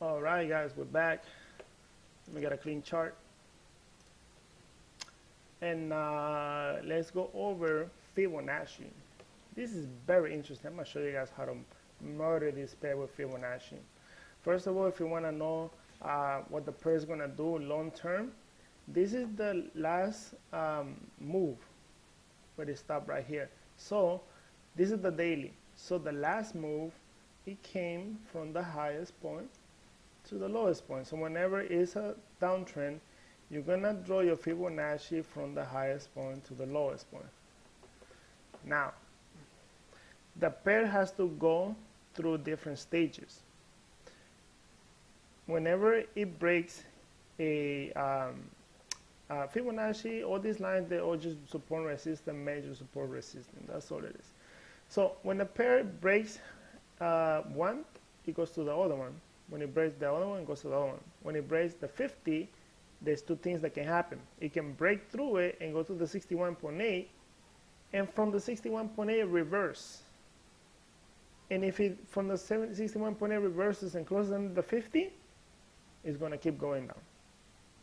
All right, guys, we're back. We got a clean chart. And let's go over Fibonacci. This is very interesting. I'm going to show you guys how to murder this pair with Fibonacci. First of all, if you want to know what the pair is going to do long term, this is the last move where they stop right here. So this is the daily. So the last move, it came from the highest point to the lowest point. So whenever it's a downtrend, you're gonna draw your Fibonacci from the highest point to the lowest point. Now, the pair has to go through different stages. Whenever it breaks a Fibonacci, all these lines, they all just support resistance, major support resistance. That's all it is. So when the pair breaks one, it goes to the other one. When it breaks the other one, it goes to the other one. When it breaks the 50, there's two things that can happen. It can break through it and go to the 61.8, and from the 61.8 reverse. And if it from the 61.8 reverses and closes under the 50, it's going to keep going down,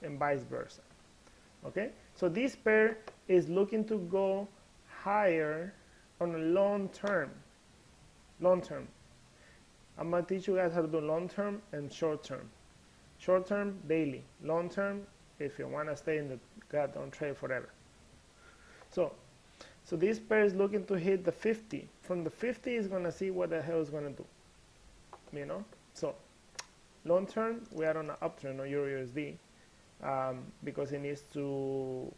and vice versa. Okay, so this pair is looking to go higher on a long term. Long term. I'm going to teach you guys how to do long term and short term. Short term, daily. Long term, if you want to stay in the goddamn trade forever. So this pair is looking to hit the 50. From the 50, it's going to see what the hell it's going to do. You know? So long term, we are on an uptrend on Euro USD because it needs to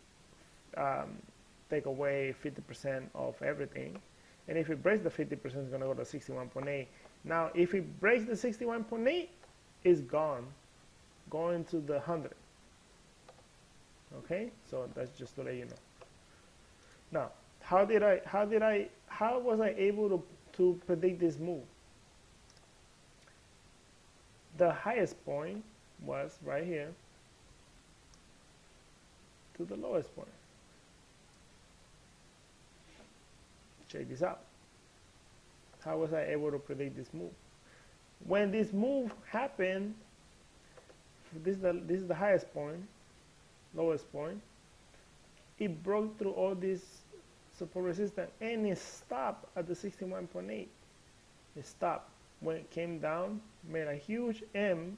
take away 50% of everything. And if it breaks the 50%, it's going to go to 61.8. Now, if it breaks the 61.8, it's gone, going to the 100. Okay, so that's just to let you know. Now, how was I able to predict this move? The highest point was right here to the lowest point. Check this out. How was I able to predict this move? When this move happened, this is the highest point, lowest point. It broke through all this support resistance and it stopped at the 61.8. It stopped. When it came down, made a huge M,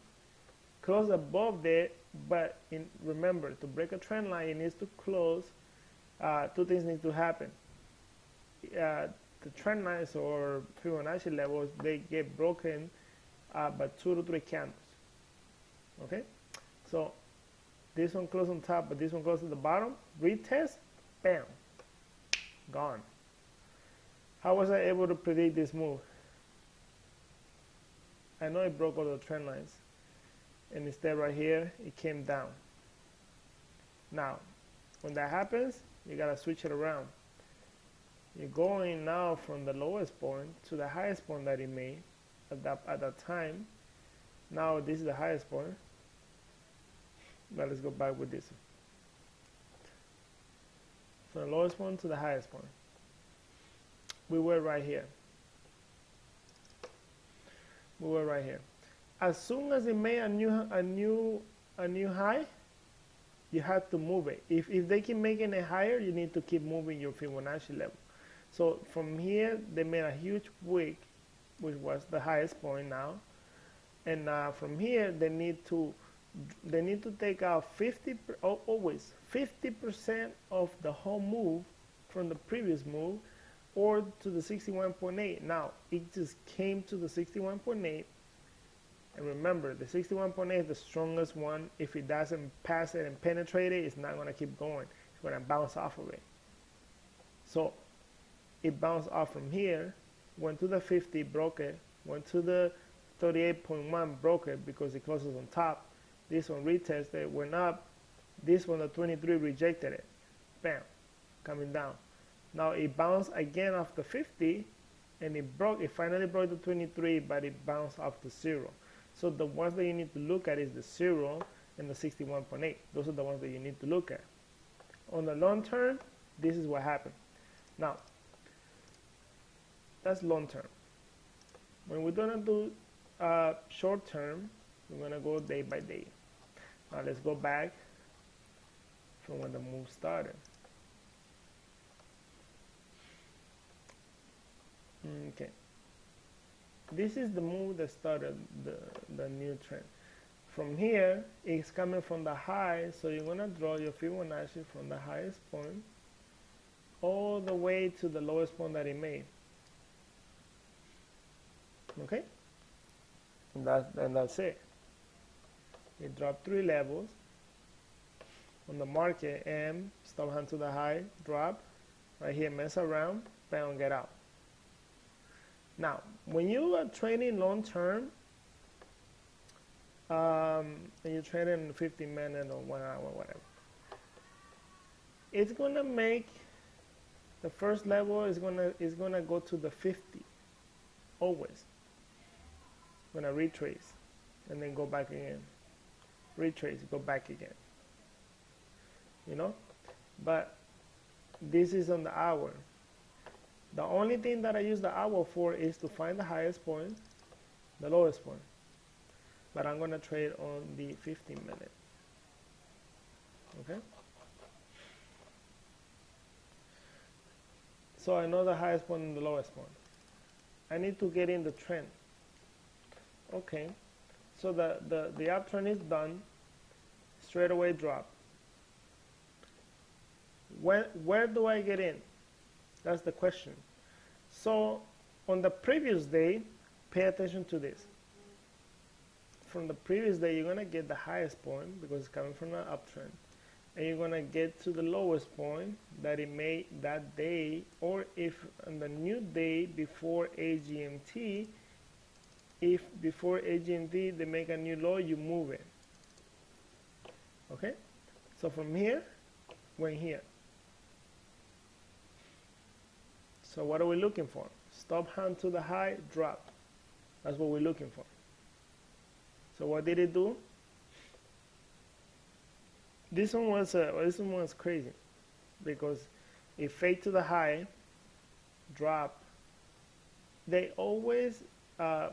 closed above there, but remember, to break a trend line, it needs to close. Two things need to happen. The trend lines or Fibonacci levels, they get broken by 2 to 3 candles. Okay, so this one closed on top, but this one closed at the bottom. Retest, bam, gone. How was I able to predict this move? I know it broke all the trend lines, and instead right here it came down. Now, when that happens, you gotta switch it around. You're going now from the lowest point to the highest point that it made at that time. Now this is the highest point. Now let's go back with this. From the lowest point to the highest point. We were right here. We were right here. As soon as it made a new high, you have to move it. If they keep making it higher, you need to keep moving your Fibonacci level. So from here, they made a huge wick, which was the highest point now. And from here, they need to take out always 50% of the whole move from the previous move, or to the 61.8. Now it just came to the 61.8, and remember, the 61.8 is the strongest one. If it doesn't pass it and penetrate it, it's not going to keep going. It's going to bounce off of it. So it bounced off from here, went to the 50, broke it, went to the 38.1, broke it because it closes on top. This one retested, went up. This one, the 23, rejected it. Bam, coming down. Now it bounced again off the 50, and it finally broke the 23, but it bounced off the 0. So the ones that you need to look at is the 0 and the 61.8. Those are the ones that you need to look at. On the long term, this is what happened. Now, that's long term. When we're gonna do short term, We're going to go day by day. Now let's go back from when the move started. Okay. This is the move that started the new trend. From here, it's coming from the high, so you're going to draw your Fibonacci from the highest point all the way to the lowest point that it made. Okay? And that's it. It dropped 3 levels. On the market, M, stop hand to the high, drop. Right here, mess around, bam, get out. Now, when you are trading long term, and you're trading 15 minutes or 1 hour, whatever, it's gonna make the first level is gonna go to the 50, always. Gonna retrace, and then go back again. Retrace, go back again. You know, but this is on the hour. The only thing that I use the hour for is to find the highest point, the lowest point. But I'm going to trade on the 15 minute. Okay? So I know the highest point and the lowest point. I need to get in the trend. Okay. So the uptrend is done. Straight away drop. Where do I get in? That's the question. So on the previous day, pay attention to this. From the previous day, you're going to get the highest point because it's coming from an uptrend. And you're going to get to the lowest point that it made that day, or if on the new day before AGMT, if before AGMT they make a new low, you move it. Okay? So from here, went here. So what are we looking for? Stop hand to the high, drop. That's what we're looking for. So what did it do? This one was crazy because it faked to the high, drop. They always,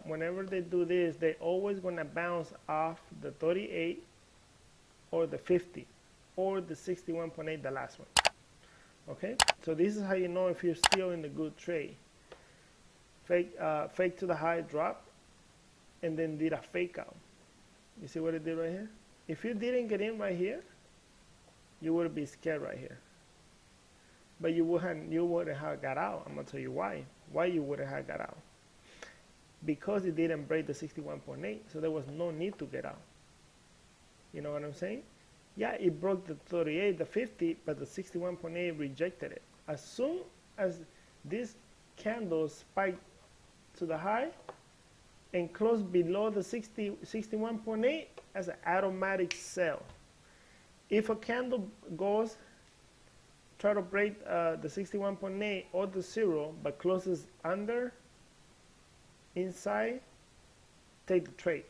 whenever they do this, they always gonna bounce off the 38 or the 50 or the 61.8, the last one. Okay, so this is how you know if you're still in the good trade. Fake to the high, drop, and then did a fake out. You see what it did right here? If you didn't get in right here, you would be scared right here. But you wouldn't have got out. I'm gonna tell you why. Why you wouldn't have got out? Because it didn't break the 61.8, so there was no need to get out. You know what I'm saying? Yeah, it broke the 38, the 50, but the 61.8 rejected it. As soon as this candle spiked to the high and closed below the 61.8 as an automatic sell. If a candle goes, try to break the 61.8 or the 0, but closes under, inside, take the trade.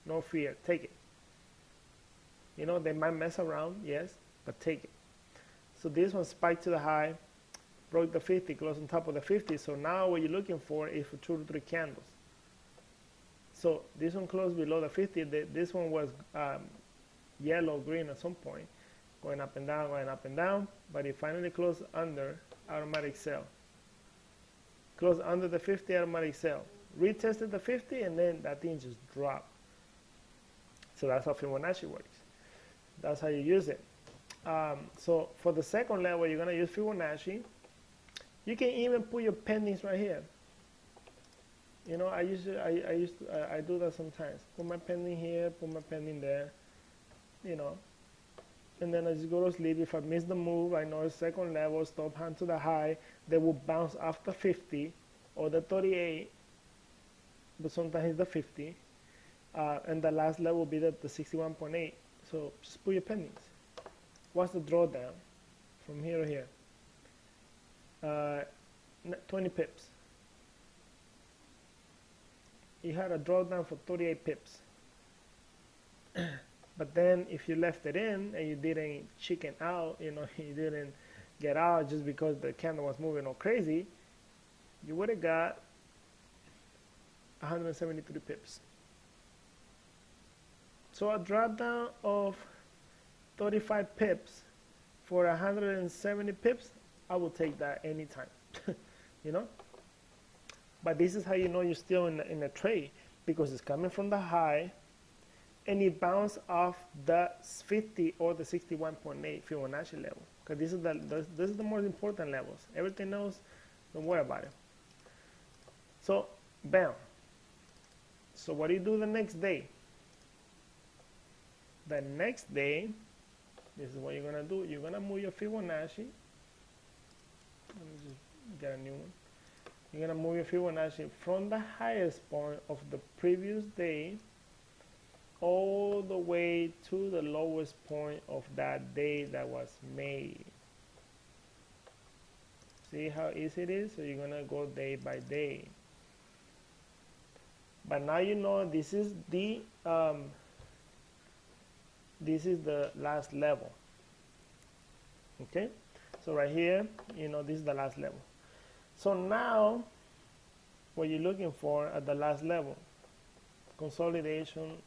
No fear, take it. You know, they might mess around, yes, but take it. So this one spiked to the high, broke the 50, closed on top of the 50. So now what you're looking for is for 2 to 3 candles. So this one closed below the 50. This one was yellow, green at some point, going up and down, but it finally closed under, automatic sell. Closed under the 50, automatic sell. Retested the 50, and then that thing just dropped. So that's how Fibonacci works. That's how you use it. So for the second level, you're gonna use Fibonacci. You can even put your pendings right here. You know, I do that sometimes. Put my pending here, put my pending there. You know, and then I just go to sleep. If I miss the move, I know it's second level. Stop hand to the high. They will bounce after 50 or the 38, but sometimes it's the 50, and the last level will be the 61.8. So just put your pendings. What's the drawdown from here to here? 20 pips. You had a drawdown for 38 pips. But then if you left it in and you didn't chicken out, you know, you didn't get out just because the candle was moving all crazy, you would have got 173 pips. So a drawdown of 35 pips for 170 pips, I will take that anytime. You know? But this is how you know you're still in a trade, because it's coming from the high and it bounced off the 50 or the 61.8 Fibonacci level. Because this is the most important levels. Everything else, don't worry about it. So, bam. So what do you do the next day? The next day, this is what you're going to do. You're going to move your Fibonacci. Let me just get a new one. You're going to move your Fibonacci from the highest point of the previous day all the way to the lowest point of that day that was made. See how easy it is? So you're going to go day by day. But now you know this is the last level. Okay? So right here, you know, this is the last level. So now, what you're looking for at the last level, consolidation,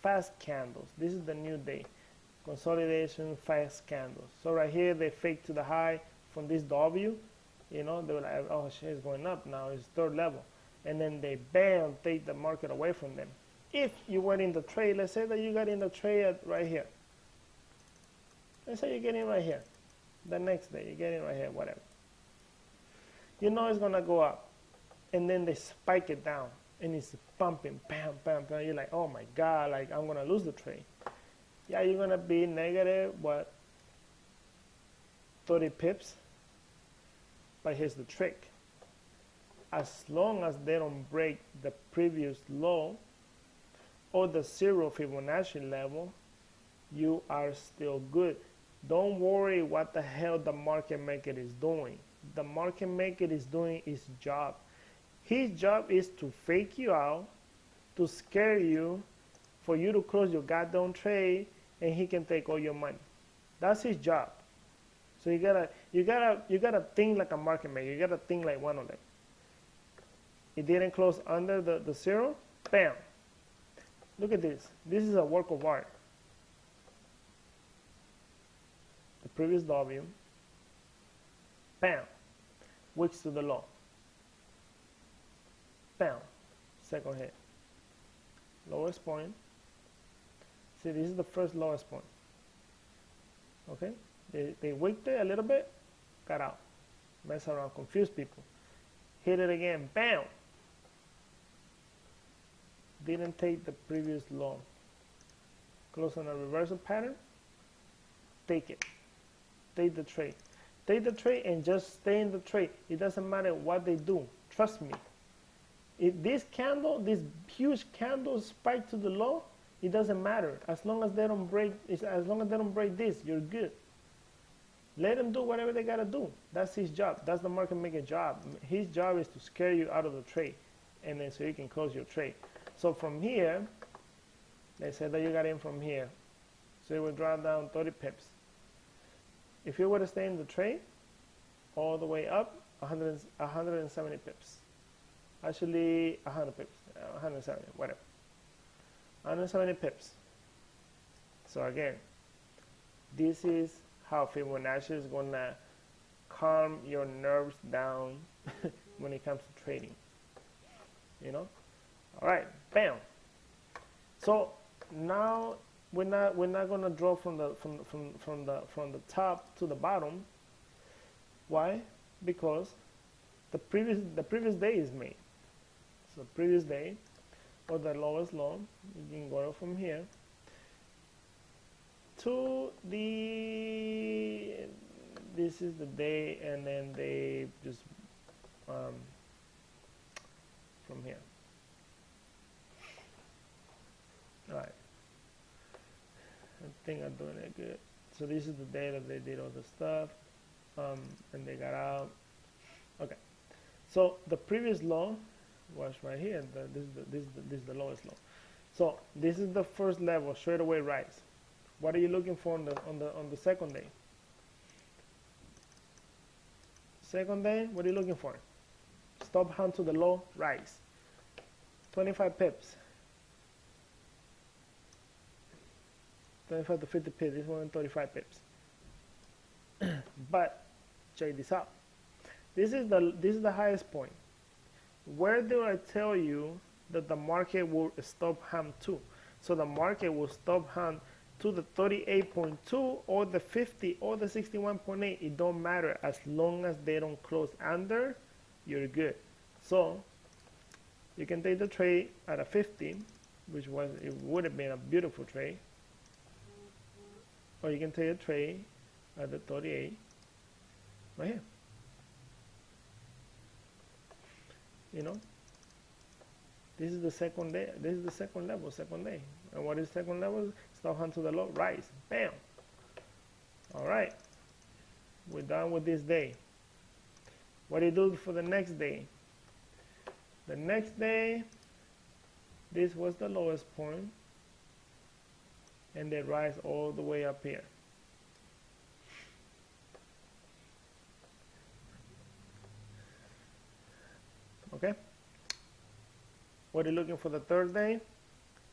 fast candles. This is the new day. Consolidation, fast candles. So right here, they fake to the high from this W. You know, they were like, oh, shit, it's going up now. It's third level. And then they, bam, take the market away from them. If you were in the trade, let's say that you got in the trade right here. Let's say you get in right here. The next day, you get in right here, whatever. You know it's going to go up. And then they spike it down. And it's pumping, bam, bam, bam. You're like, oh my God, like I'm going to lose the trade. Yeah, you're going to be negative, what, 30 pips? But here's the trick. As long as they don't break the previous low or the 0 Fibonacci level, you are still good. Don't worry what the hell the market maker is doing. The market maker is doing his job. His job is to fake you out, to scare you, for you to close your goddamn trade, and he can take all your money. That's his job. So you gotta think like a market maker. You gotta think like one of them. It didn't close under the 0, bam. Look at this. This is a work of art. The previous W, bam, wicks to the low. Bam, second hit. Lowest point. See, this is the first lowest point. Okay? They wicked it a little bit, got out. Mess around, confuse people. Hit it again, bam. Didn't take the previous low. Close on a reversal pattern. Take it. Take the trade. Take the trade and just stay in the trade. It doesn't matter what they do. Trust me. If this candle, this huge candle spike to the low, it doesn't matter. As long as they don't break, as long as they don't break this, you're good. Let them do whatever they gotta do. That's his job. That's the market maker job. His job is to scare you out of the trade, and then so you can close your trade. So from here, they said that you got in from here. So it will draw down 30 pips. If you were to stay in the trade, all the way up, 170 pips. Actually, 100 pips, 170, whatever. 170 pips. So again, this is how Fibonacci is going to calm your nerves down when it comes to trading. You know? All right, bam. So now we're not going to draw from the top to the bottom. Why? Because the previous day is made. So previous day or the lowest low, you can go from here to the, this is the day, and then they just from here. All right, I think I'm doing it good. So this is the day that they did all the stuff, and they got out. Okay, so the previous low was right here. This is the lowest low. So this is the first level, straight away rise. What are you looking for on the second day? Second day, what are you looking for? Stop hunt to the low, rise. 25 pips. 25 to 50 pips. This one 35 pips. But check this out. This is the highest point. Where do I tell you that the market will stop hand to? So the market will stop hand to the 38.2 or the 50 or the 61.8. It don't matter, as long as they don't close under, you're good. So you can take the trade at a 50, which it would have been a beautiful trade, or you can take a trade at the 38 right here. You know, this is the second day. This is the second level, second day. And what is second level? Stop hand to the low, rise, bam. All right, we're done with this day. What do you do for the next day? The next day, this was the lowest point, and they rise all the way up here. Okay? What are you looking for the third day?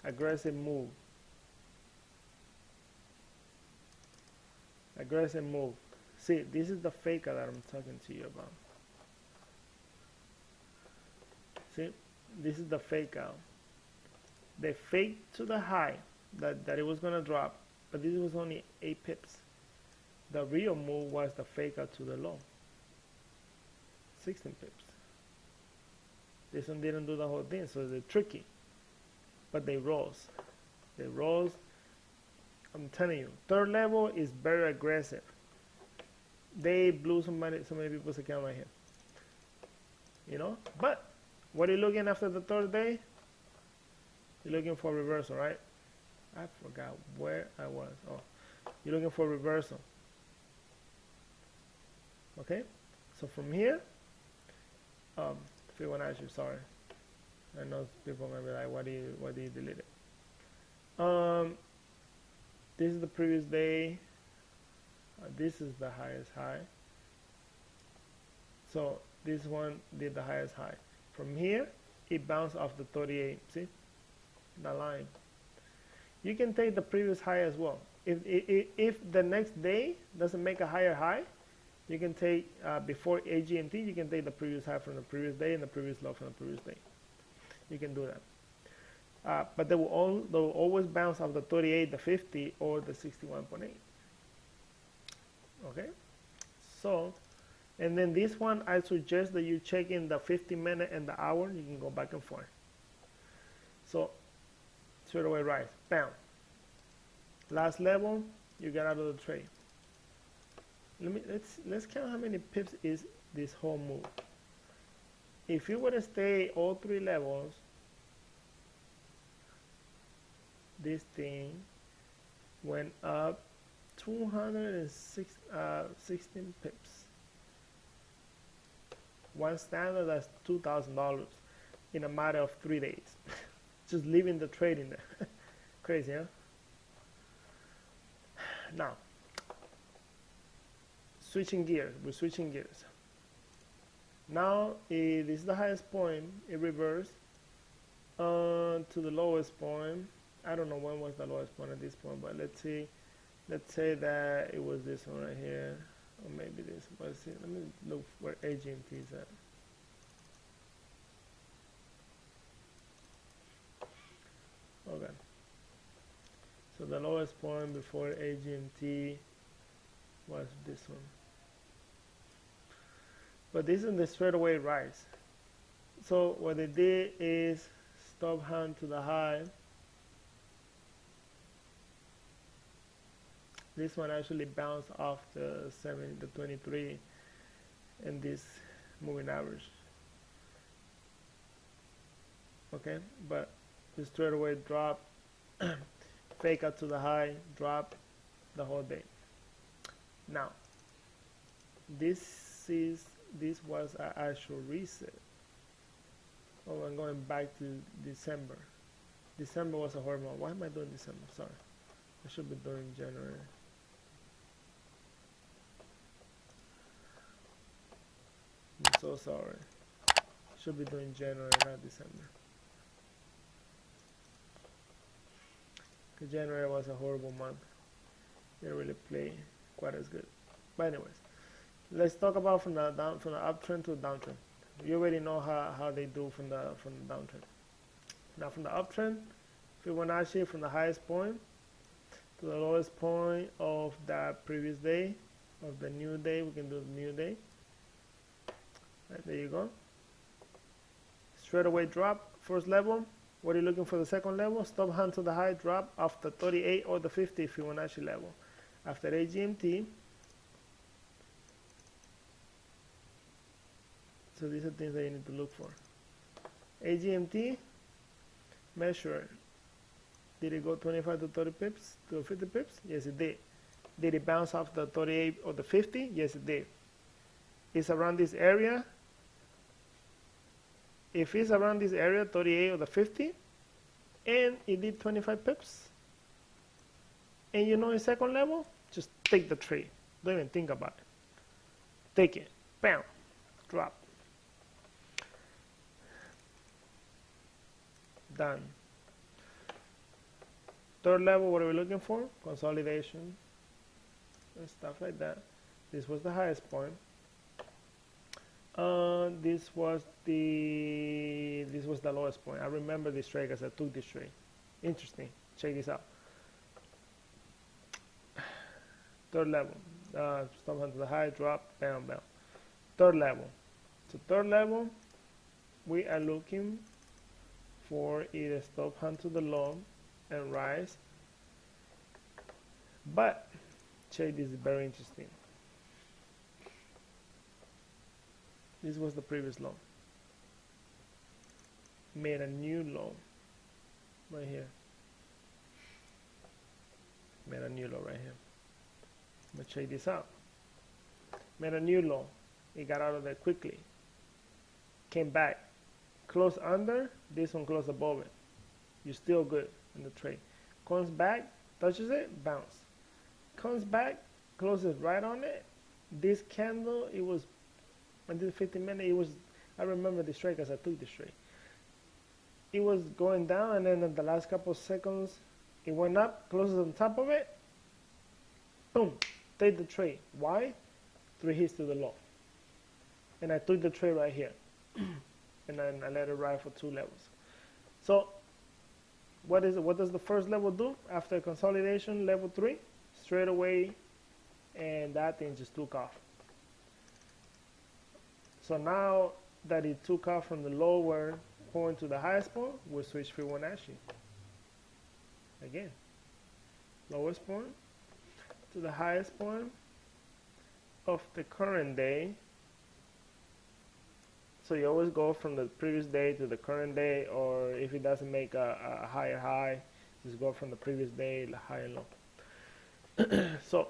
Aggressive move. Aggressive move. See, this is the fakeout that I'm talking to you about. See, this is the fakeout. They faked to the high that it was going to drop, but this was only 8 pips. The real move was the fakeout to the low. 16 pips. This one didn't do the whole thing, so they're tricky. But they rose. They rose. I'm telling you, third level is very aggressive. They blew so many people's account right here. You know? But what are you looking after the third day? You're looking for reversal, right? I forgot where I was. Oh, you're looking for reversal. Okay? So from here, Fibonacci, sorry. I know people are gonna be like, why do you delete it? This is the previous day. This is the highest high. So this one did the highest high. From here, it bounced off the 38. See? The line. You can take the previous high as well. If the next day doesn't make a higher high, you can take, before AG&T, you can take the previous high from the previous day and the previous low from the previous day. You can do that. But they will always bounce off the 38, the 50, or the 61.8. Okay? So, and then this one, I suggest that you check in the 50-minute and the hour. You can go back and forth. So, straight away rise. Bam. Last level, you get out of the trade. Let's count how many pips is this whole move. If you were to stay all 3 levels, this thing went up 216 pips. One standard, that's $2,000 in a matter of 3 days. Just leaving the trade in there. Crazy, huh? Now, switching gears. We're switching gears. Now, this is the highest point. It reversed to the lowest point. I don't know when was the lowest point at this point, but let's see. Let's say that it was this one right here, or maybe this. Let's see. Let me look where AG&T is at. Okay. So the lowest point before AG&T was this one. But this is the straightaway rise. So what they did is stop hand to the high. This one actually bounced off the 23, and this moving average. Okay, but the straightaway drop, fake out to the high, drop the whole day. Now, this was an actual reset. Oh, I'm going back to December. December was a horrible one. Why am I doing December? Sorry. I should be doing January. I'm so sorry. Should be doing January, not December. because January was a horrible month. Didn't really play quite as good. But anyways, let's talk about from the uptrend to the downtrend. You already know how they do from the downtrend. Now from the uptrend, Fibonacci from the highest point to the lowest point of that previous day, of the new day. We can do the new day. Right, there you go. Straight away drop, first level. What are you looking for the second level? Stop hand to the high, drop after 38 or the 50 Fibonacci level. After AGMT. So these are things that you need to look for. AGMT, measure. Did it go 25 to 30 pips to 50 pips? Yes, it did. Did it bounce off the 38 or the 50? Yes, it did. It's around this area. If it's around this area, 38 or the 50, and it did 25 pips, and you know it's second level, just take the trade. Don't even think about it. Take it. Bam. Drop. Done. Third level, what are we looking for? Consolidation and stuff like that. This was the highest point. This was the lowest point. I remember this trade because I took this trade. Interesting. Check this out. Third level. Stop hand to the high, drop, bam, bam. Third level. So third level, we are looking for either stop hand to the low and rise. But check this, is very interesting. This was the previous low. Made a new low right here. Made a new low right here. But check this out. Made a new low. It got out of there quickly. Came back. Close under. This one close above it. You're still good in the trade. Comes back. Touches it. Bounce. Comes back. Closes right on it. This candle, it was until 15 minutes, it was, I remember this trade because I took this trade. It was going down, and then in the last couple of seconds, it went up, closes on top of it, boom, take the trade. Why? 3 hits to the low. And I took the trade right here. And then I let it ride for 2 levels. So, what does the first level do? After consolidation, level 3, straight away, and that thing just took off. So now that it took off from the lower point to the highest point, we'll switch Fibonacci. Again, lowest point to the highest point of the current day. So you always go from the previous day to the current day, or if it doesn't make a higher high, just go from the previous day, high and low. So,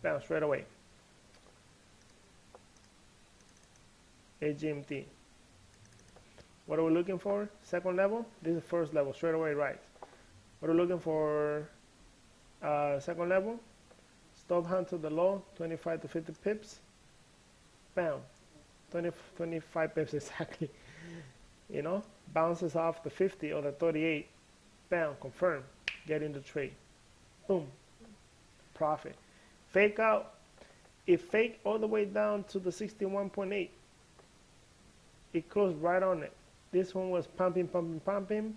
bounce right away. AGMT. What are we looking for? Second level. This is first level, straight away right. What are we looking for? Second level. Stop hand to the low, 25 to 50 pips. Bam. 25 pips exactly. You know, bounces off the 50 or the 38. Bam, confirm. Get in the trade. Boom. Profit. Fake out. It faked all the way down to the 61.8. It closed right on it. This one was pumping, pumping, pumping.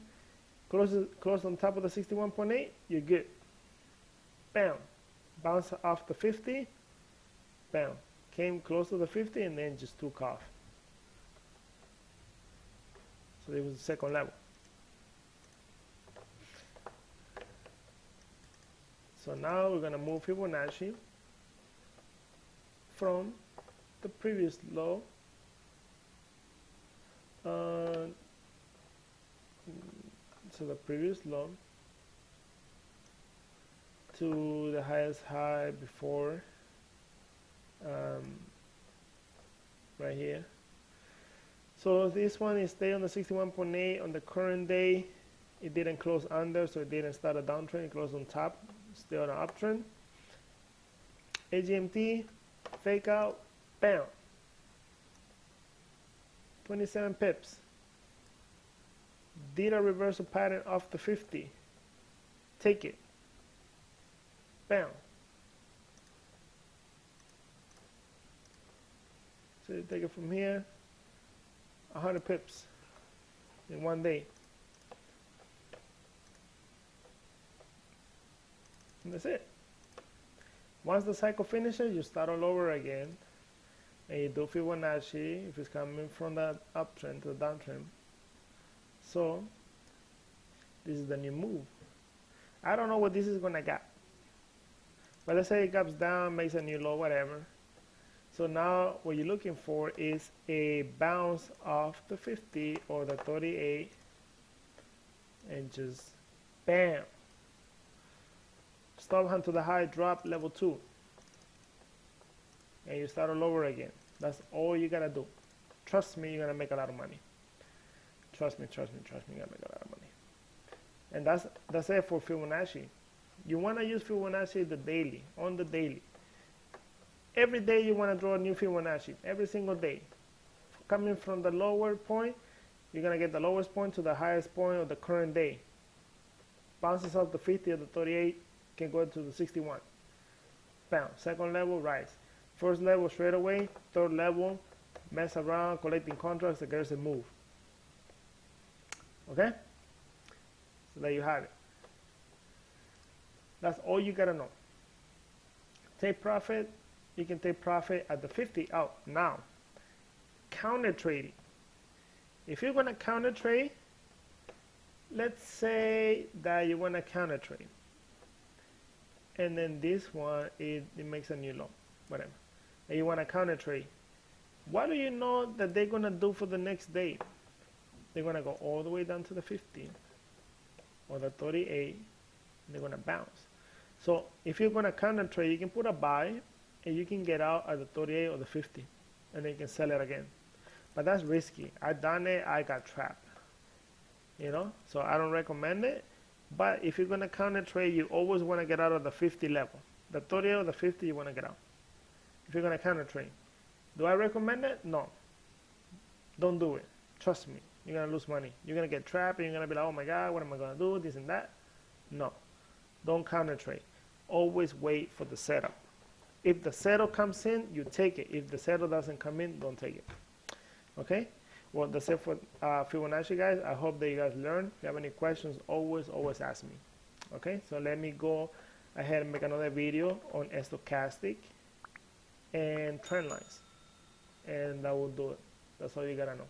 Closed on top of the 61.8. You're good. Bam. Bounce off the 50. Bam. Came close to the 50 and then just took off. So it was the second level. So now we're going to move Fibonacci from the previous low so the previous low to the highest high before, right here. So this one is stay on the 61.8 on the current day. It didn't close under, so it didn't start a downtrend. It closed on top, still on an uptrend. AGMT, fake out, bam. 27 pips. Did a reversal pattern off the 50. take it. Bam. So you take it from here, 100 pips in one day. And that's it. Once the cycle finishes, you start all over again, and you do Fibonacci if it's coming from the uptrend to the downtrend. So this is the new move. I don't know what this is gonna gap, but let's say it gaps down, makes a new low, whatever. So now what you're looking for is a bounce off the 50 or the 38 and just bam. Stop hunt to the high, drop level 2. And you start all over again. That's all you gotta do. Trust me, you're gonna make a lot of money. Trust me, you're gonna make a lot of money. And that's it for Fibonacci. You wanna use Fibonacci on the daily. Every day you want to draw a new Fibonacci, every single day. Coming from the lower point, you're going to get the lowest point to the highest point of the current day. Bounces off the 50 or the 38, can go to the 61. Bam. Second level, rise. First level, straight away. Third level, mess around, collecting contracts, there's a move. Okay? So there you have it. That's all you got to know. Take profit. You can take profit at the 50 out now. Counter trading. If you're going to counter trade, let's say that you want to counter trade, and then this one it makes a new low, whatever, and you want to counter trade. What do you know that they're going to do for the next day? They're going to go all the way down to the 50 or the 38, and they're going to bounce. So if you're going to counter trade, you can put a buy, and you can get out at the 38 or the 50, and then you can sell it again. But that's risky. I done it, I got trapped. You know, so I don't recommend it. But if you're gonna counter trade, you always want to get out of the 50 level. The 38 or the 50, you want to get out. If you're gonna counter trade, do I recommend it? No. Don't do it. Trust me, you're gonna lose money. You're gonna get trapped, and you're gonna be like, oh my God, what am I gonna do? This and that. No, don't counter trade. Always wait for the setup. If the setup comes in, you take it. If the setup doesn't come in, don't take it. Okay? Well, that's it for Fibonacci, guys. I hope that you guys learned. If you have any questions, always ask me. Okay? So let me go ahead and make another video on stochastic and trend lines. And that will do it. That's all you gotta know.